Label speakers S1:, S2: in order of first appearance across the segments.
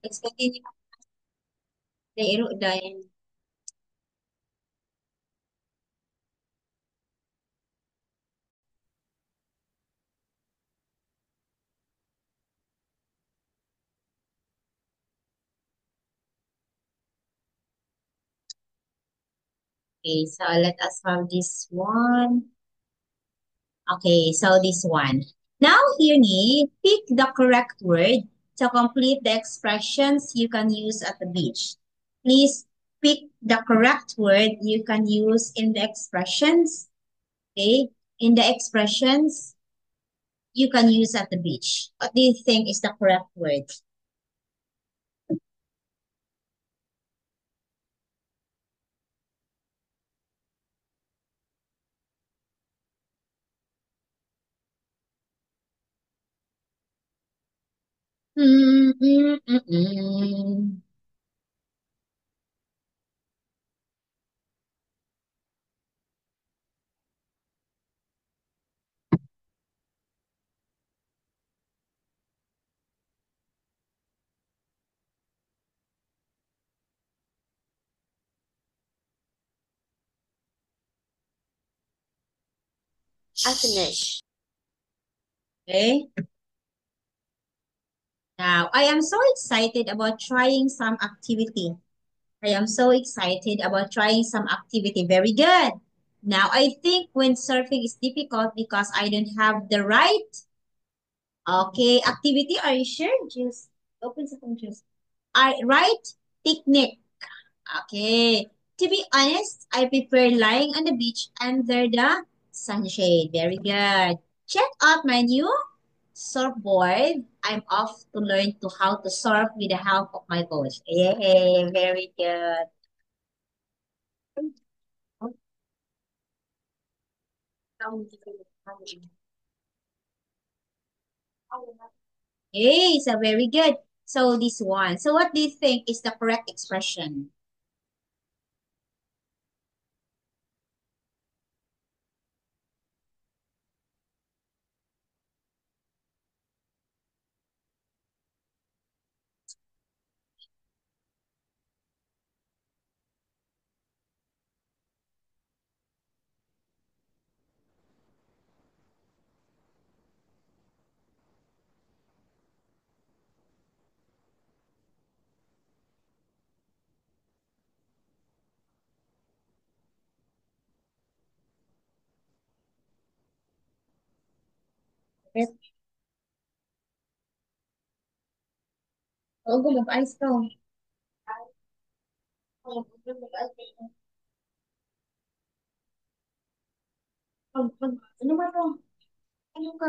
S1: Let's continue. Dairo dahil. Okay, so let us have this one. Okay, so this one. Now here ni, pick the correct word to complete the expressions you can use at the beach. Please pick the correct word you can use in the expressions. Okay, in the expressions you can use at the beach. What do you think is the correct word? Mm, mm, mm, mm.
S2: I finish.
S1: Okay. Now, I am so excited about trying some activity. I am so excited about trying some activity. Very good. Now, I think when surfing is difficult because I don't have the right, okay, activity. Are you sure? Just open something. Just right technique. Okay. To be honest, I prefer lying on the beach under the sunshade. Very good. Check out my new surfboard. I'm off to learn to how to surf with the help of my coach. Yay, very good. Okay, so very good. So this one. So what do you think is the correct expression? Yes. Oh, mag-ice ka. Ano ba to? Ano ka?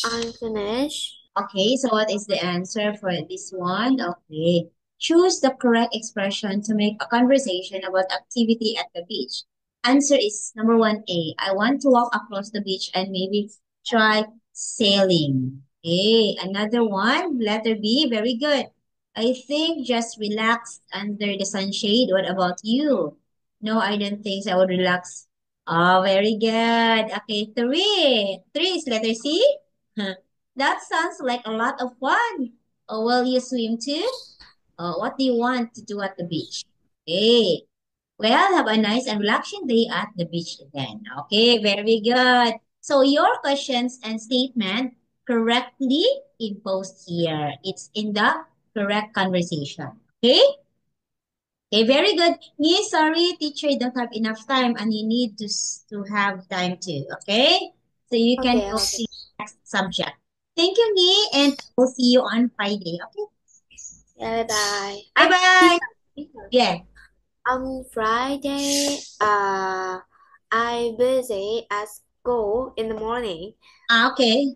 S2: I'm finished.
S1: Okay, so what is the answer for this one? Okay. Choose the correct expression to make a conversation about activity at the beach. Answer is number one A. I want to walk across the beach and maybe try sailing. Okay, another one, letter B, very good. I think just relax under the sunshade. What about you? No, I don't think so. I would relax. Oh, very good. Okay, three. Three is letter C. That sounds like a lot of fun. Oh, will you swim too? What do you want to do at the beach? Okay. Well, have a nice and relaxing day at the beach then. Okay, very good. So your questions and statement correctly imposed here. It's in the correct conversation. Okay? Okay, very good. Me, sorry, teacher don't have enough time and you need to have time too. Okay? So you can
S2: Okay, okay.
S1: proceed next subject. Thank you, Me, and we'll see you on Friday. Okay?
S2: Yeah, bye bye. Ah,
S1: Bye-bye.
S2: teacher, teacher.
S1: Yeah.
S2: On Friday, I busy at school in the morning.
S1: Okay.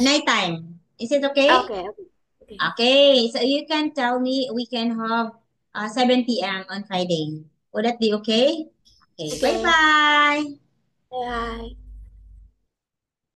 S1: Nighttime. Is it okay?
S2: Okay, okay, okay.
S1: Okay. So you can tell me we can have 7 p.m. on Friday. Would that be okay? Okay.
S2: Okay,
S1: Bye-bye.
S2: bye.